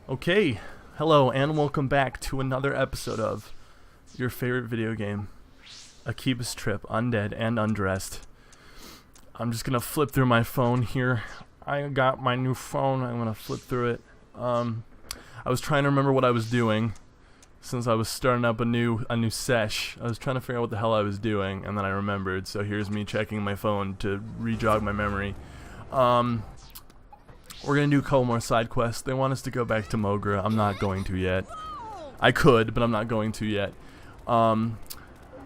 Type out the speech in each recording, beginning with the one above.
Okay, hello and welcome back to another episode of your favorite video game, Akiba's Trip, Undead and Undressed. I'm just gonna flip through my phone here. I got my new phone, I'm gonna flip through it. I was trying to remember what I was doing since I was starting up a new sesh. I was trying to figure out what the hell I was doing, and then I remembered, so here's me checking my phone to re-jog my memory. We're gonna do a couple more side quests. They want us to go back to Mogra. I'm not going to yet. I could, but I'm not going to yet. I'm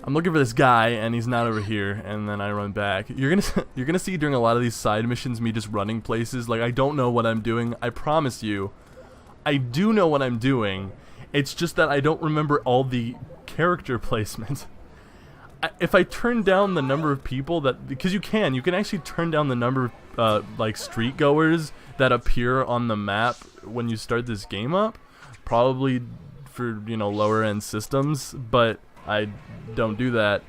looking for this guy, and he's not over here. And then I run back. You're gonna see during a lot of these side missions me just running places. Like, I don't know what I'm doing. I promise you, I do know what I'm doing. It's just that I don't remember all the character placement. If I turn down the number of people that, because you can actually turn down the number of like street goers that appear on the map when you start this game up, probably for, you know, lower end systems, but I don't do that.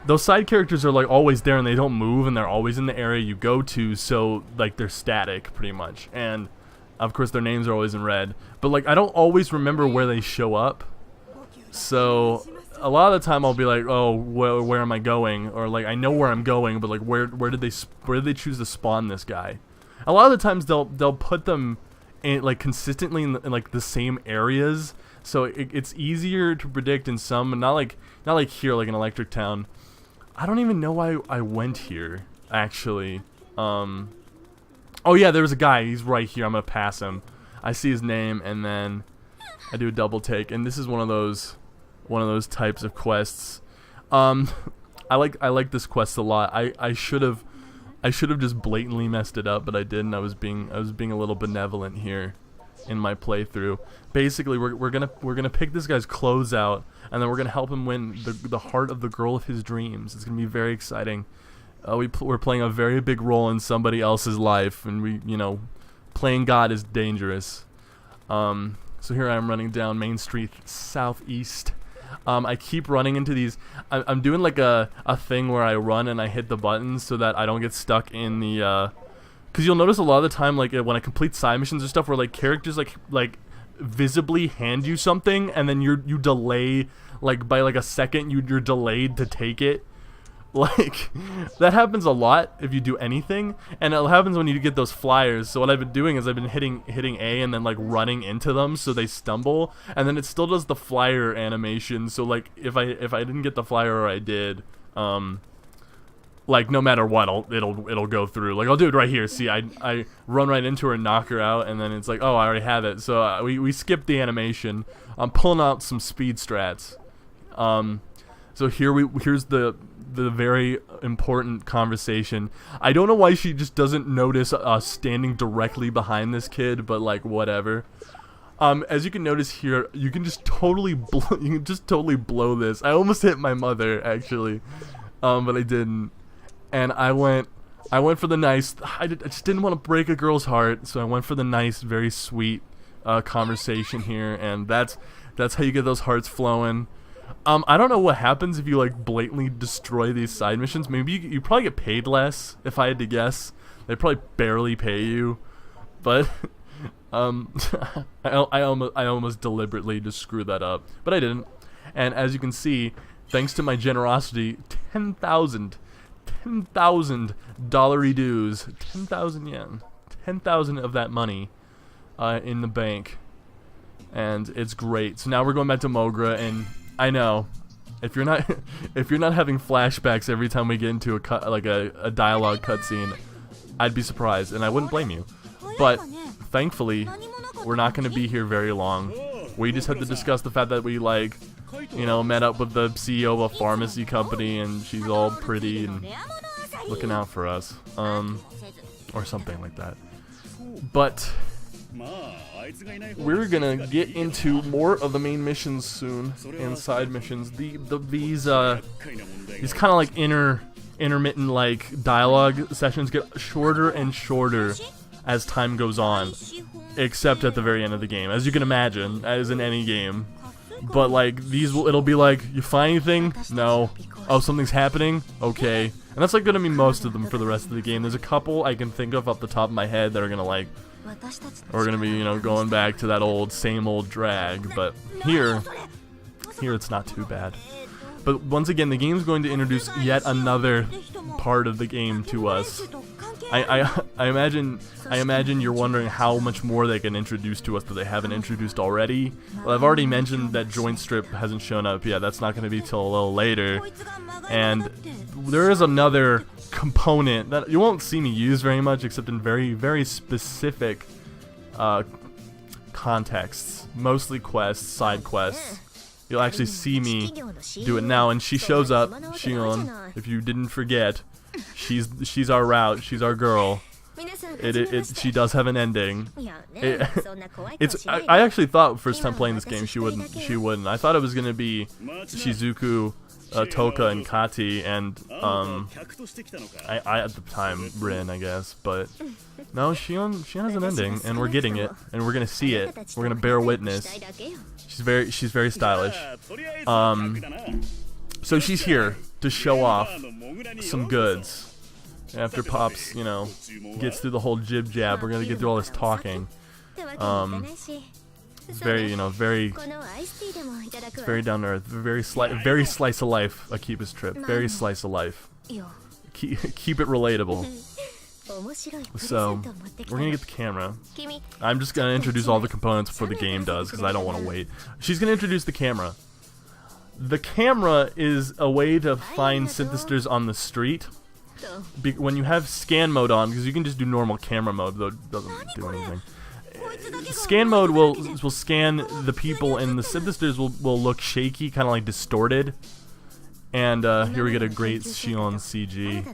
Those side characters are like always there and they don't move and they're always in the area you go to, so like they're static pretty much, and of course their names are always in red, but like I don't always remember where they show up, so a lot of the time I'll be like, oh, where am I going? Or like, I know where I'm going, but like, where did they choose to spawn this guy? A lot of the times they'll put them in like consistently in like the same areas, so it's easier to predict in some, and not like here, like in Electric Town. I don't even know why I went here actually. Oh yeah, there's a guy. He's right here. I'm gonna pass him. I see his name, and then I do a double take, and this is one of those types of quests. I like this quest a lot. I should have just blatantly messed it up, but I didn't. I was being a little benevolent here in my playthrough. Basically, we're gonna pick this guy's clothes out, and then we're gonna help him win the heart of the girl of his dreams. It's gonna be very exciting. We're playing a very big role in somebody else's life, and playing God is dangerous. So here I am running down Main Street Southeast. I keep running into these. I'm doing like a thing where I run and I hit the buttons so that I don't get stuck in the. Because you'll notice a lot of the time, like when I complete side missions or stuff, where like characters like visibly hand you something, and then you delay like by like a second. You're delayed to take it. Like, that happens a lot if you do anything, and it happens when you get those flyers. So what I've been doing is I've been hitting A and then like running into them so they stumble, and then it still does the flyer animation. So like if I didn't get the flyer, or I did, like no matter what, it'll go through. Like I'll do it right here. See, I run right into her and knock her out, and then it's like, oh, I already have it. So we skipped the animation. I'm pulling out some speed strats. So here's the very important conversation. I don't know why she just doesn't notice us standing directly behind this kid, but like whatever. As you can notice here, you can just totally blow this. I almost hit my mother actually, but I didn't. And I went for the nice. I just didn't want to break a girl's heart, so I went for the nice, very sweet conversation here, and that's how you get those hearts flowing. I don't know what happens if you like blatantly destroy these side missions. Maybe you probably get paid less, if I had to guess. They probably barely pay you, but I almost deliberately just screwed that up, but I didn't. And as you can see, thanks to my generosity, 10,000 dollary dues, 10,000 yen, 10,000 of that money in the bank, and it's great. So now we're going back to Mogra, and I know, if you're not having flashbacks every time we get into a dialogue cutscene, I'd be surprised, and I wouldn't blame you. But thankfully, we're not going to be here very long. We just had to discuss the fact that we met up with the CEO of a pharmacy company, and she's all pretty and looking out for us, or something like that. But we're gonna get into more of the main missions soon, and side missions. These kind of like intermittent like dialogue sessions get shorter and shorter as time goes on, except at the very end of the game, as you can imagine, as in any game. But like it'll be like, you find anything? No. Oh, something's happening? Okay. And that's like gonna be most of them for the rest of the game. There's a couple I can think of off the top of my head that are gonna like we're gonna be, you know, going back to that same old drag. But here it's not too bad. But once again, the game's going to introduce yet another part of the game to us. I imagine you're wondering how much more they can introduce to us that they haven't introduced already. Well, I've already mentioned that joint strip hasn't shown up yet. That's not going to be till a little later. And there is another component that you won't see me use very much, except in very, very specific contexts. Mostly quests, side quests. You'll actually see me do it now, and she shows up, Shion, if you didn't forget. She's our route, she's our girl. She does have an ending. I actually thought first time playing this game she wouldn't. I thought it was gonna be Shizuku, Toka, and Kati, and I at the time Rin, I guess, but no, Shion has an ending, and we're getting it, and we're gonna see it. We're gonna bear witness. She's very stylish. So she's here to show off some goods. After Pops, you know, gets through the whole jib jab, we're gonna get through all this talking. Very, you know, it's very down to earth, very slice of life. Akiba's trip, very slice of life. Keep it relatable. So we're gonna get the camera. I'm just gonna introduce all the components before the game does, because I don't want to wait. She's gonna introduce the camera. The camera is a way to find synthesters on the street. When you have scan mode on, because you can just do normal camera mode, though it doesn't do anything. Scan mode will scan the people, and the synthesters will look shaky, kind of like distorted. And here we get a great Shion CG.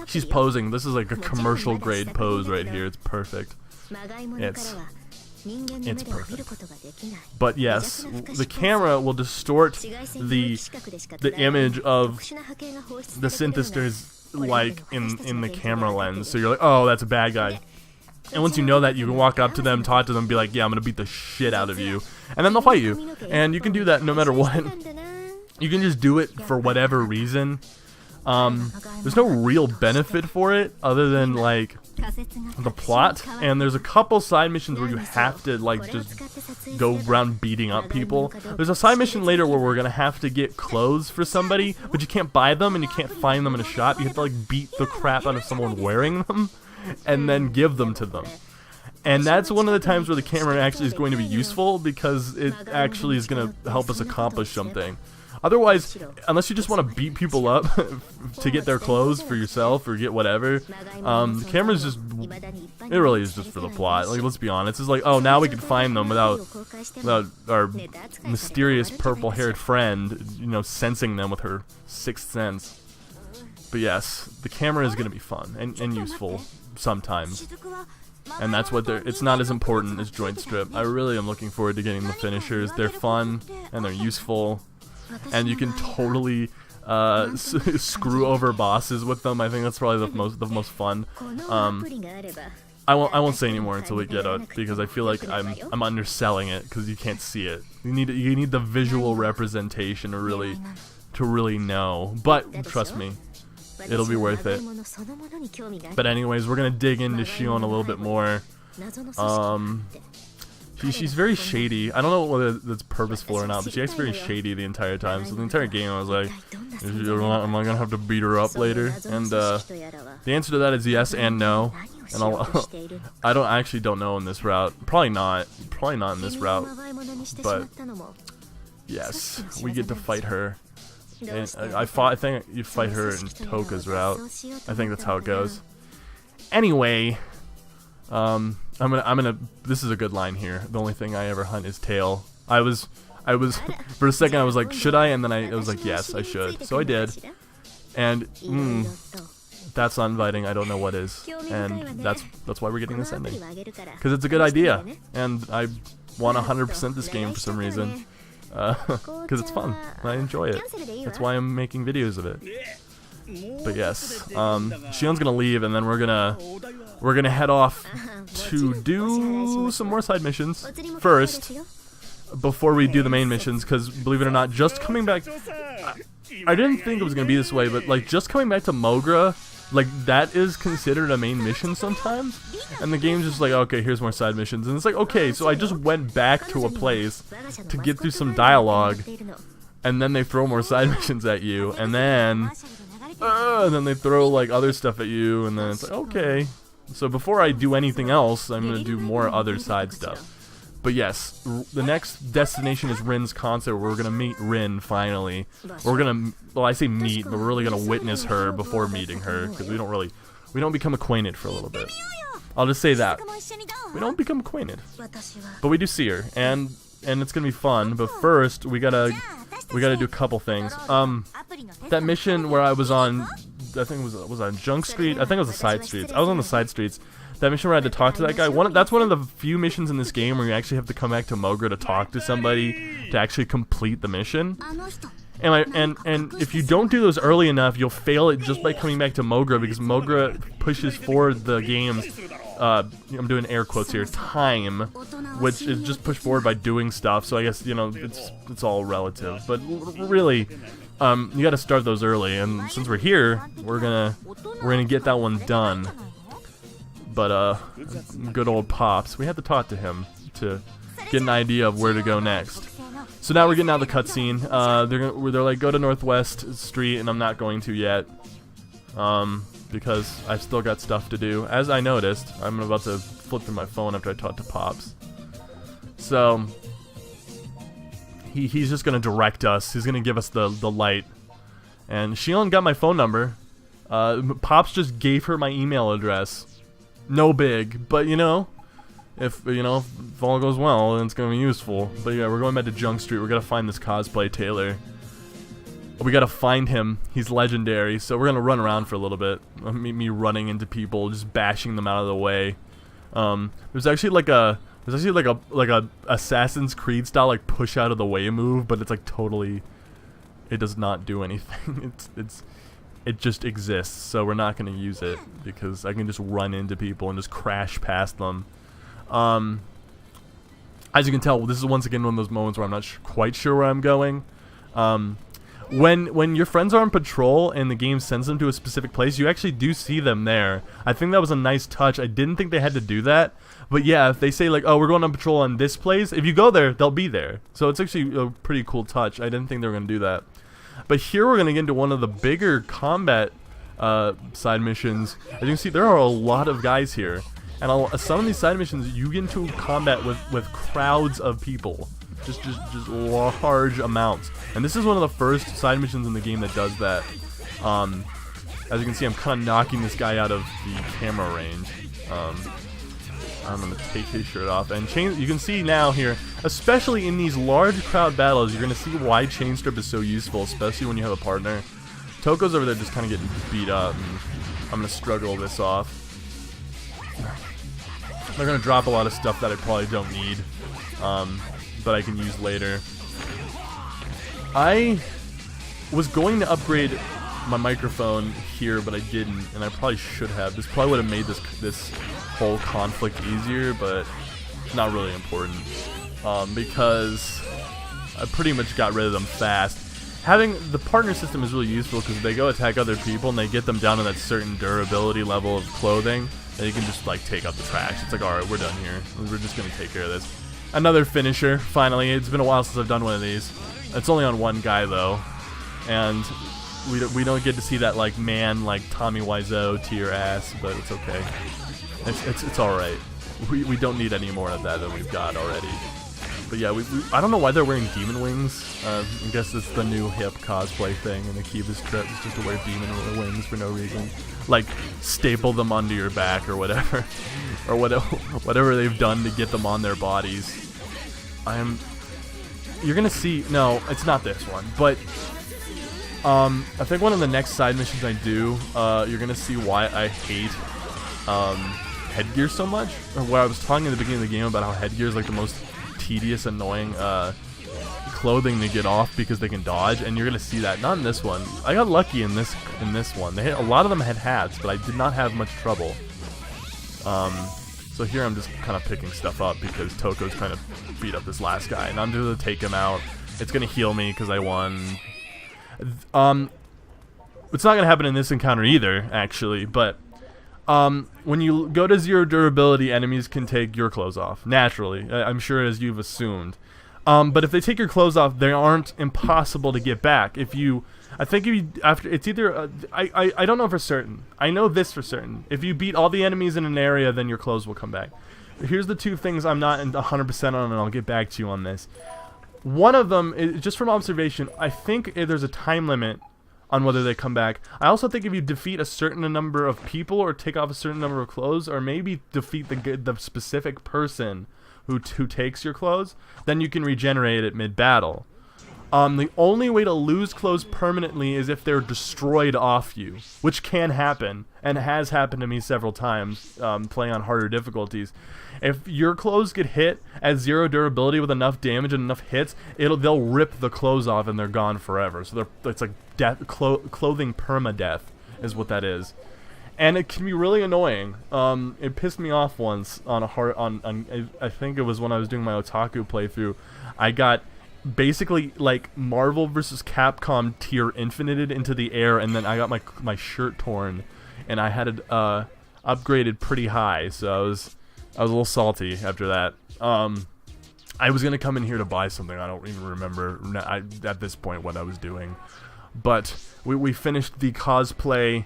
She's posing. This is like a commercial grade pose right here. It's perfect. It's perfect. But yes, the camera will distort the image of the synthesters like in the camera lens. So you're like, oh, that's a bad guy. And once you know that, you can walk up to them, talk to them, be like, yeah, I'm gonna beat the shit out of you, and then they'll fight you. And you can do that no matter what. You can just do it for whatever reason. There's no real benefit for it other than like the plot, and there's a couple side missions where you have to like just go around beating up people. There's a side mission later where we're gonna have to get clothes for somebody, but you can't buy them and you can't find them in a shop. You have to like beat the crap out of someone wearing them and then give them to them. And that's one of the times where the camera actually is going to be useful, because it actually is going to help us accomplish something. Otherwise, unless you just want to beat people up to get their clothes for yourself or get whatever, the camera's just, it really is just for the plot. Like, let's be honest. It's like, oh, now we can find them without our mysterious purple-haired friend, you know, sensing them with her sixth sense. But yes, the camera is going to be fun and useful sometimes. And that's what it's not as important as joint strip. I really am looking forward to getting the finishers. They're fun and they're useful. And you can totally screw over bosses with them. I think that's probably the most fun. I won't say any more until we get it, because I feel like I'm underselling it, because you can't see it. You need the visual representation to really know. But trust me, it'll be worth it. But anyways, we're gonna dig into Shion a little bit more. She's very shady. I don't know whether that's purposeful or not, but she acts very shady the entire time. So the entire game I was like, am I gonna have to beat her up later? And the answer to that is yes and no. And I actually don't know in this route. Probably not in this route. But yes, we get to fight her. And I think you fight her in Toka's route. I think that's how it goes. Anyway, I'm gonna. This is a good line here. The only thing I ever hunt is tail. I was for a second I was like, should I? And then I was like, yes, I should. So I did. And that's not inviting. I don't know what is. And that's why we're getting this ending, because it's a good idea, and I want 100% this game for some reason. Because it's fun. I enjoy it. That's why I'm making videos of it. But yes, Shion's gonna leave, and then we're gonna head off to do some more side missions first, before we do the main missions. Because believe it or not, just coming back, I didn't think it was gonna be this way, but like just coming back to Mogra like, that is considered a main mission sometimes, and the game's just like, okay, here's more side missions, and it's like, okay, so I just went back to a place to get through some dialogue, and then they throw more side missions at you, and then they throw, like, other stuff at you, and then it's like, okay. So before I do anything else, I'm gonna do more other side stuff. But yes, the next destination is Rin's concert. We're gonna meet Rin finally. We're gonna, well, I say meet, but we're really gonna witness her before meeting her, because we don't become acquainted for a little bit. I'll just say that. We don't become acquainted, but we do see her, and it's gonna be fun. But first, we gotta do a couple things. That mission where I was on, I think it was on Junk Street. I think it was the side streets. I was on the side streets. That mission where I had to talk to that guy, that's one of the few missions in this game where you actually have to come back to Mogra to talk to somebody to actually complete the mission. And if you don't do those early enough, you'll fail it just by coming back to Mogra, because Mogra pushes forward the game's, I'm doing air quotes here, time, which is just pushed forward by doing stuff. So I guess, you know, it's all relative. But really, you got to start those early. And since we're here, we're gonna get that one done. But good old Pops, we had to talk to him to get an idea of where to go next. So now we're getting out of the cutscene. They're like, go to Northwest Street, and I'm not going to yet, because I've still got stuff to do. As I noticed, I'm about to flip through my phone after I talk to Pops. So he's just gonna direct us. He's gonna give us the light. And Shion got my phone number. Pops just gave her my email address. No big, but you know, if all goes well, then it's gonna be useful. But yeah, we're going back to Junk Street. We're gonna find this cosplay tailor. We gotta find him. He's legendary, so we're gonna run around for a little bit. Me running into people, just bashing them out of the way. There's actually like a Assassin's Creed style like push out of the way move, but it's like totally, it does not do anything. It just exists, so we're not going to use it because I can just run into people and just crash past them. As you can tell, this is once again one of those moments where I'm not quite sure where I'm going. When your friends are on patrol and the game sends them to a specific place, you actually do see them there. I think that was a nice touch. I didn't think they had to do that. But yeah, if they say like, oh, we're going on patrol on this place, if you go there, they'll be there. So it's actually a pretty cool touch. I didn't think they were going to do that. But here we're going to get into one of the bigger combat side missions. As you can see, there are a lot of guys here. And some of these side missions, you get into combat with crowds of people. Just large amounts. And this is one of the first side missions in the game that does that. As you can see, I'm kind of knocking this guy out of the camera range. I'm going to take his shirt off. And you can see now here, especially in these large crowd battles, you're going to see why chain strip is so useful, especially when you have a partner. Toko's over there just kind of getting beat up, and I'm going to struggle this off. They're going to drop a lot of stuff that I probably don't need, but I can use later. I was going to upgrade my microphone here, but I didn't, and I probably should have. This probably would have made this whole conflict easier, but not really important, because I pretty much got rid of them fast. Having the partner system is really useful because they go attack other people and they get them down to that certain durability level of clothing, and you can just like take out the trash. It's like, alright, we're done here. We're just gonna take care of this. Another finisher, finally. It's been a while since I've done one of these. It's only on one guy though, and we don't get to see that like man like Tommy Wiseau tier ass, but it's okay. It's alright. We don't need any more of that than we've got already. But yeah, I don't know why they're wearing demon wings. I guess it's the new hip cosplay thing, and Akiba's trip is just to wear demon wings for no reason. Like, staple them onto your back or whatever. Or whatever they've done to get them on their bodies. You're gonna see, no, it's not this one, but I think one of the next side missions I do, you're gonna see why I hate headgear so much. Or where I was talking in the beginning of the game about how headgear is like the most tedious, annoying clothing to get off because they can dodge, and you're gonna see that. Not in this one. I got lucky in this one. A lot of them had hats, but I did not have much trouble. So here I'm just kind of picking stuff up because Toko's trying to beat up this last guy, and I'm gonna take him out. It's gonna heal me because I won. It's not going to happen in this encounter either, actually, but when you go to 0 durability, enemies can take your clothes off, naturally, I'm sure, as you've assumed. But if they take your clothes off, they aren't impossible to get back. I think if you, after, it's either, I don't know for certain. I know this for certain. If you beat all the enemies in an area, then your clothes will come back. Here's the 2 things I'm not 100% on, and I'll get back to you on this. One of them, is, just from observation, I think there's a time limit on whether they come back. I also think if you defeat a certain number of people, or take off a certain number of clothes, or maybe defeat the specific person who takes your clothes, then you can regenerate it mid-battle. The only way to lose clothes permanently is if they're destroyed off you, which can happen, and has happened to me several times, playing on harder difficulties. If your clothes get hit at 0 durability with enough damage and enough hits, they'll rip the clothes off and they're gone forever. So it's like clothing permadeath is what that is. And it can be really annoying. It pissed me off once on I think it was when I was doing my Otaku playthrough. I got basically like Marvel vs. Capcom tier infinited into the air, and then I got my shirt torn, and I had it upgraded pretty high, so I was a little salty after that. I was gonna come in here to buy something. I don't even remember at this point what I was doing, but we finished the cosplay.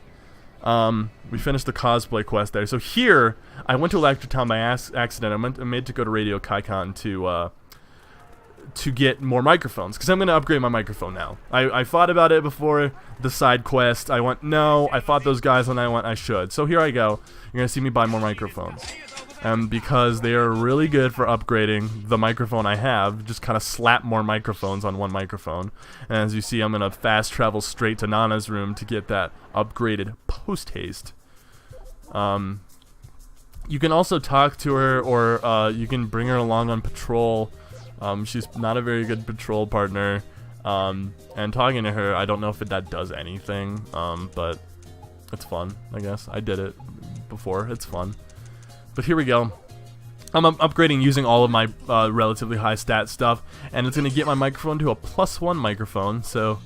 We finished the cosplay quest there. So here, I went to Electrotown by accident. I made to go to Radio Kaikon to get more microphones, because I'm going to upgrade my microphone now. I thought about it before the side quest. I went, no. I fought those guys, and I went, I should. So here I go. You're going to see me buy more microphones. Because they are really good for upgrading the microphone I have. Just kind of slap more microphones on one microphone. And as you see, I'm going to fast travel straight to Nana's room to get that upgraded post-haste. You can also talk to her, or you can bring her along on patrol. She's not a very good patrol partner. And talking to her, I don't know if that does anything, but it's fun, I guess. I did it before. It's fun. But here we go. I'm upgrading using all of my relatively high stat stuff, and it's going to get my microphone to a +1 microphone, so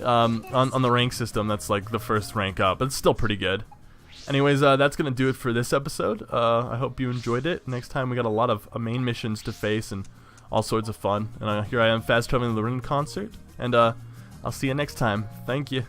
on the rank system, that's like the first rank up, but it's still pretty good. Anyways, that's going to do it for this episode. I hope you enjoyed it. Next time we got a lot of main missions to face and all sorts of fun. And here I am fast traveling to the Ring concert, and I'll see you next time. Thank you.